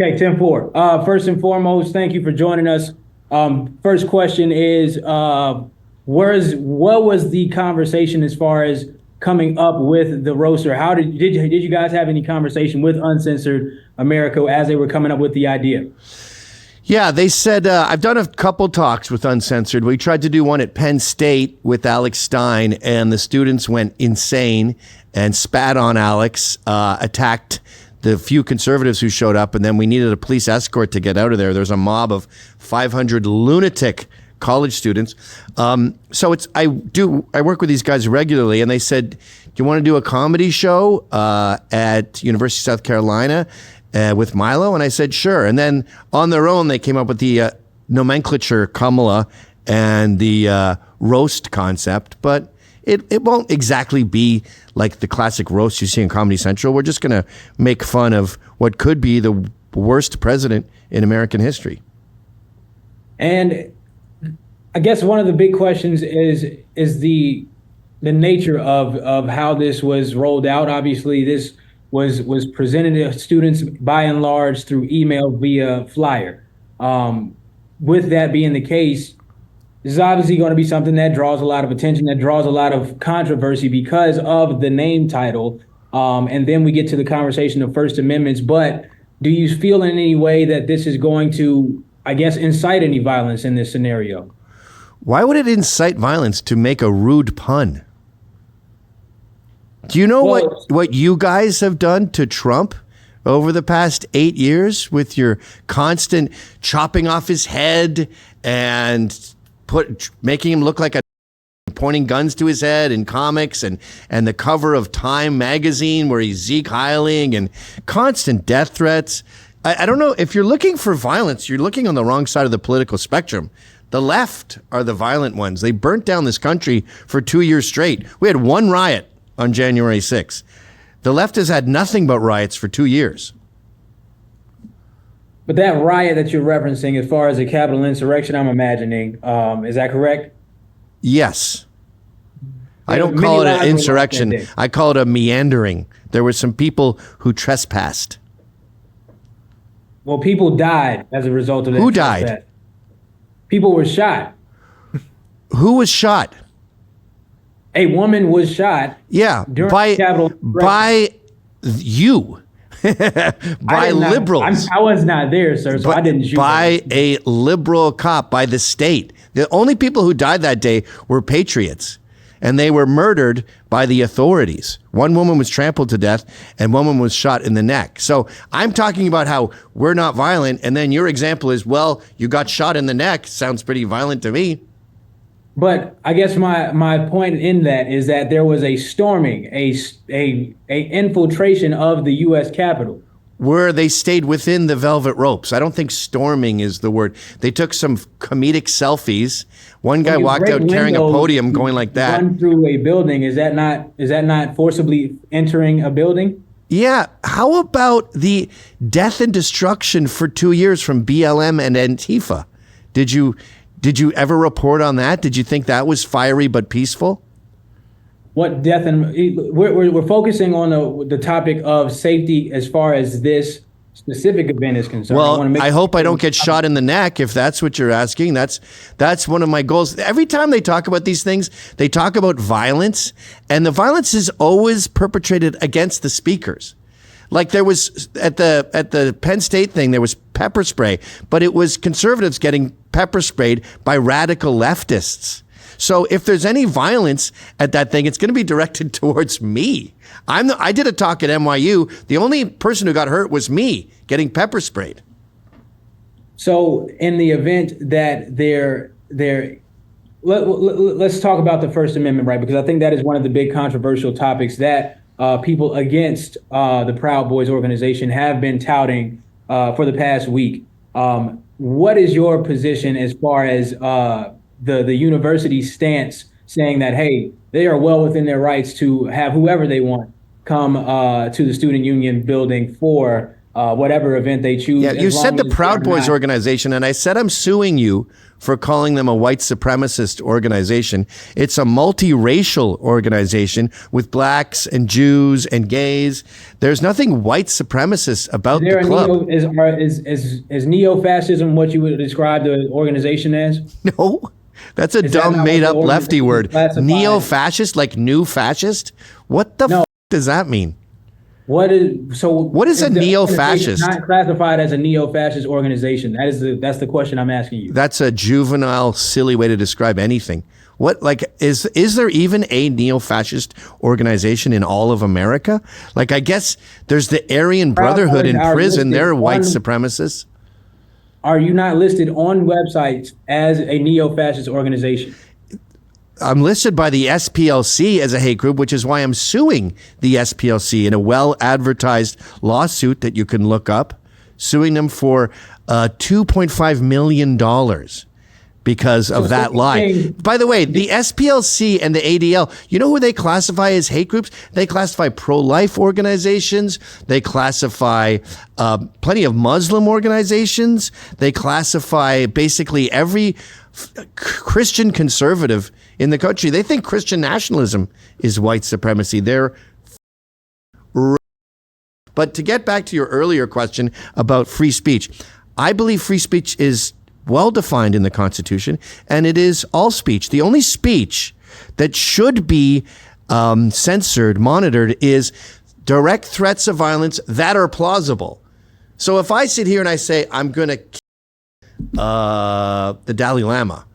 Okay, 10-4. First and foremost, thank you for joining us. First question is, what was the conversation as far as coming up with the roaster? How did you guys have any conversation with Uncensored America as they were coming up with the idea? Yeah, they said, I've done a couple talks with Uncensored. We tried to do one at Penn State with Alex Stein, and the students went insane and spat on Alex, attacked the few conservatives who showed up, and then we needed a police escort to get out of there. There's a mob of 500 lunatic college students. So I work with these guys regularly, and they said, do you want to do a comedy show at University of South Carolina with Milo? And I said, sure. And then on their own, they came up with the nomenclature Kamala and the roast concept, but it won't exactly be like the classic roast you see in Comedy Central. We're just going to make fun of what could be the worst president in American history. And I guess one of the big questions is the nature of how this was rolled out. Obviously, this was presented to students by and large through email via flyer. With that being the case, this is obviously going to be something that draws a lot of attention, that draws a lot of controversy because of the name title. And then we get to the conversation of First Amendments. But do you feel in any way that this is going to, I guess, incite any violence in this scenario? Why would it incite violence to make a rude pun? Do you know what you guys have done to Trump over the past 8 years with your constant chopping off his head and making him look like a pointing guns to his head in comics and the cover of Time magazine where he's Zeke Heiling and constant death threats? I don't know. If you're looking for violence, you're looking on the wrong side of the political spectrum. The left are the violent ones. They burnt down this country for 2 years straight. We had one riot on January 6th. The left has had nothing but riots for 2 years. But that riot that you're referencing, as far as a Capitol insurrection, I'm imagining, is that correct? Yes. I don't call it an insurrection. I call it a meandering. There were some people who trespassed. Well, people died as a result of that. Who died? People were shot. Who was shot? A woman was shot. Yeah, by you. By liberals. I was not there, sir, so I didn't shoot. By a liberal cop, by the state. The only people who died that day were patriots, and they were murdered by the authorities. One woman was trampled to death, and one woman was shot in the neck. So I'm talking about how we're not violent, and then your example is, well, you got shot in the neck. Sounds pretty violent to me. But I guess my point in that is that there was a storming, a infiltration of the U.S. Capitol. Where they stayed within the velvet ropes. I don't think storming is the word. They took some comedic selfies. One guy walked out carrying a podium going like that. Run through a building. Is that not forcibly entering a building? Yeah. How about the death and destruction for 2 years from BLM and Antifa? Did you ever report on that? Did you think that was fiery but peaceful? What death and we're focusing on the topic of safety as far as this specific event is concerned. Well, I hope I don't get shot in the neck if that's what you're asking. That's one of my goals. Every time they talk about these things, they talk about violence, and the violence is always perpetrated against the speakers. Like there was at the Penn State thing, there was pepper spray, but it was conservatives getting pepper sprayed by radical leftists. So if there's any violence at that thing, it's going to be directed towards me. I did a talk at NYU. The only person who got hurt was me getting pepper sprayed. So in the event that let's talk about the First Amendment, right? Because I think that is one of the big controversial topics that people against the Proud Boys organization have been touting for the past week. What is your position as far as the university's stance saying that, hey, they are well within their rights to have whoever they want come to the student union building for whatever event they choose. Yeah, you as said long the as Proud they're Boys not- organization, and I said I'm suing you for calling them a white supremacist organization. It's a multiracial organization with blacks and Jews and gays. There's nothing white supremacist about Is there the a club. is neo-fascism what you would describe the organization as? No, that's a Is that dumb, not made what up the lefty organization word. classified? Neo-fascist, like new fascist? What the No. does that mean? What is a the neo-fascist? organization not classified as a neo-fascist organization? That's the question I'm asking you. That's a juvenile, silly way to describe anything. What, like, is there even a neo-fascist organization in all of America? Like, I guess there's the Aryan Brotherhood in Boys are prison. listed They're white on- supremacists. Are you not listed on websites as a neo-fascist organization? I'm listed by the SPLC as a hate group, which is why I'm suing the SPLC in a well-advertised lawsuit that you can look up, suing them for $2.5 million because of that lie. By the way, the SPLC and the ADL, you know who they classify as hate groups? They classify pro-life organizations. They classify plenty of Muslim organizations. They classify basically every Christian conservative in the country. They think Christian nationalism is white supremacy. But to get back to your earlier question about free speech, I believe free speech is well defined in the Constitution, and it is all speech. The only speech that should be censored, monitored, is direct threats of violence that are plausible. So if I sit here and I say, I'm going to the Dalai Lama,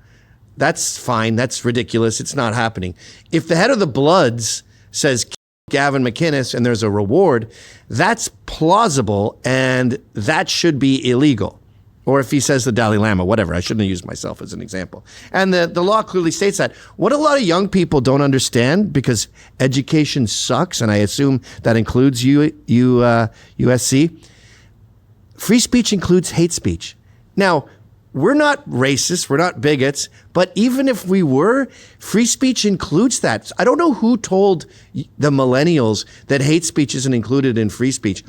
that's fine. That's ridiculous. It's not happening. If the head of the Bloods says Gavin McInnes and there's a reward, that's plausible and that should be illegal. Or if he says the Dalai Lama, whatever. I shouldn't have used myself as an example. And the law clearly states that. What a lot of young people don't understand, because education sucks, and I assume that includes USC, free speech includes hate speech. Now, we're not racists, we're not bigots, but even if we were, free speech includes that. I don't know who told the millennials that hate speech isn't included in free speech.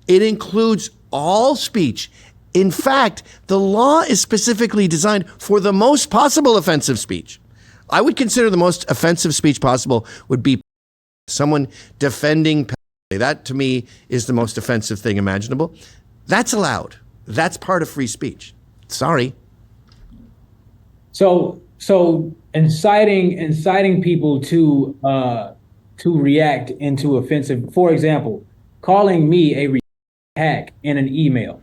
It includes all speech. In fact, the law is specifically designed for the most possible offensive speech. I would consider the most offensive speech possible would be someone defending pedophilia. That, to me, is the most offensive thing imaginable. That's allowed. That's part of free speech. Sorry. So inciting people to react into offensive, for example, calling me a hack in an email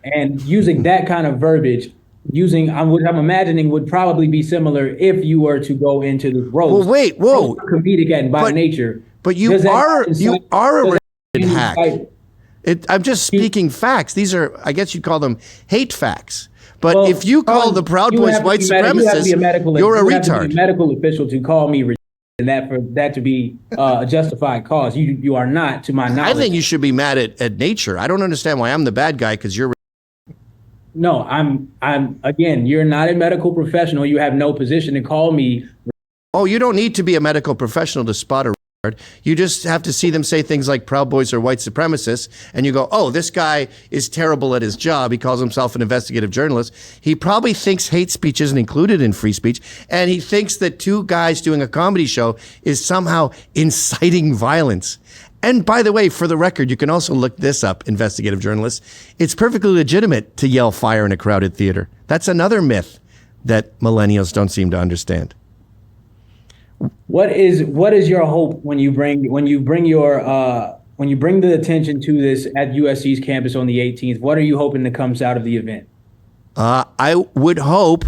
and using that kind of verbiage, I'm imagining would probably be similar if you were to go into the roast. Well, wait, whoa. Comedic and by nature. But you are a hack. I'm just speaking facts. These are, I guess you'd call them hate facts. But if you call the Proud Boys white supremacists, you're a retard. You have to be a medical official to call me and that for that to be a justified cause. You are not, to my knowledge. I think you should be mad at nature. I don't understand why I'm the bad guy, because you're. No, I'm again, you're not a medical professional. You have no position to call me. Oh, you don't need to be a medical professional to spot a retard. You just have to see them say things like Proud Boys are white supremacists, and you go, oh, this guy is terrible at his job. He calls himself an investigative journalist. He probably thinks hate speech isn't included in free speech, and he thinks that two guys doing a comedy show is somehow inciting violence. And by the way, for the record, you can also look this up, investigative journalists. It's perfectly legitimate to yell fire in a crowded theater. That's another myth that millennials don't seem to understand. What is your hope when you bring the attention to this at USC's campus on the 18th? What are you hoping that comes out of the event? I would hope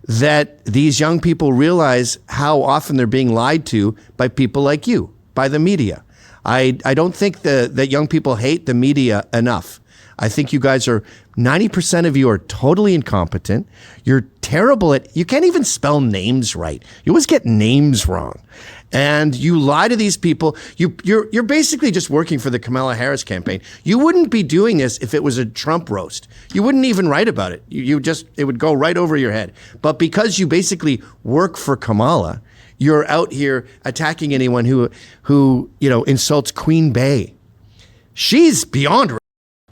that these young people realize how often they're being lied to by people like you, by the media. I don't think that young people hate the media enough. I think you guys are, 90% of you are totally incompetent. You're terrible you can't even spell names right. You always get names wrong. And you lie to these people. You're basically just working for the Kamala Harris campaign. You wouldn't be doing this if it was a Trump roast. You wouldn't even write about it. It would go right over your head. But because you basically work for Kamala, you're out here attacking anyone who insults Queen Bey. She's beyond.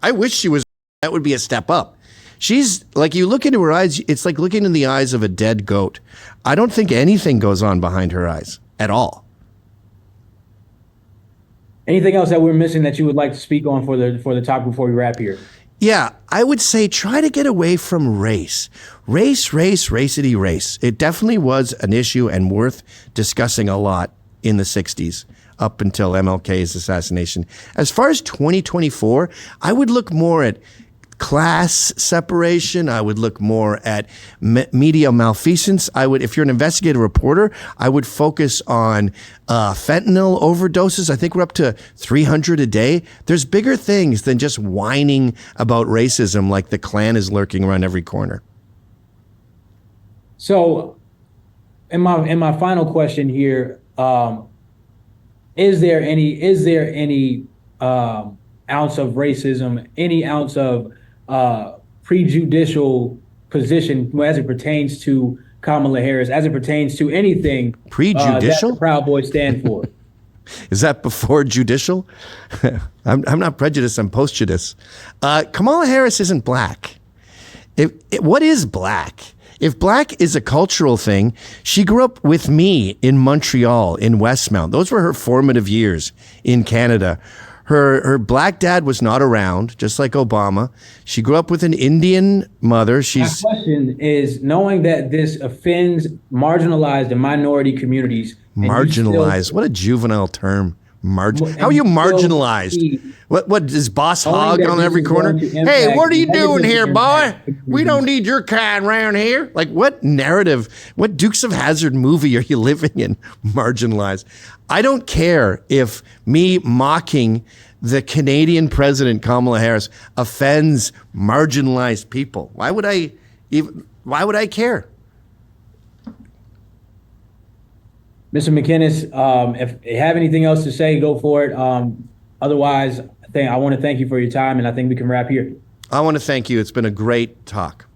I wish she was. That would be a step up. She's like, you look into her eyes, it's like looking in the eyes of a dead goat. I don't think anything goes on behind her eyes at all. Anything else that we're missing that you would like to speak on for the talk before we wrap here? Yeah, I would say try to get away from race. Racity race. It definitely was an issue and worth discussing a lot in the 60s up until MLK's assassination. As far as 2024, I would look more at class separation. I would look more at media malfeasance. If you're an investigative reporter, I would focus on fentanyl overdoses. I think we're up to 300 a day. There's bigger things than just whining about racism like the Klan is lurking around every corner. So, in my final question here, is there any ounce of racism, any ounce of prejudicial position as it pertains to Kamala Harris, as it pertains to anything prejudicial that the Proud Boys stand for? Is that before judicial? I'm not prejudiced, I'm post-judice. Kamala Harris isn't black. What is black? If black is a cultural thing, she grew up with me in Montreal, in Westmount. Those were her formative years in Canada. Her black dad was not around, just like Obama. She grew up with an Indian mother. My question is, knowing that this offends marginalized and minority communities. Marginalized? What a juvenile term. How are you marginalized? What is Boss Hogg on every corner? Hey, what are you doing here, boy? We don't need your kind around here. Like, what narrative, what Dukes of Hazzard movie are you living in? Marginalized. I don't care if me mocking the Canadian president, Kamala Harris, offends marginalized people. Why would I care? Mr. McInnes, if you have anything else to say, go for it. Otherwise, I want to thank you for your time, and I think we can wrap here. I want to thank you. It's been a great talk.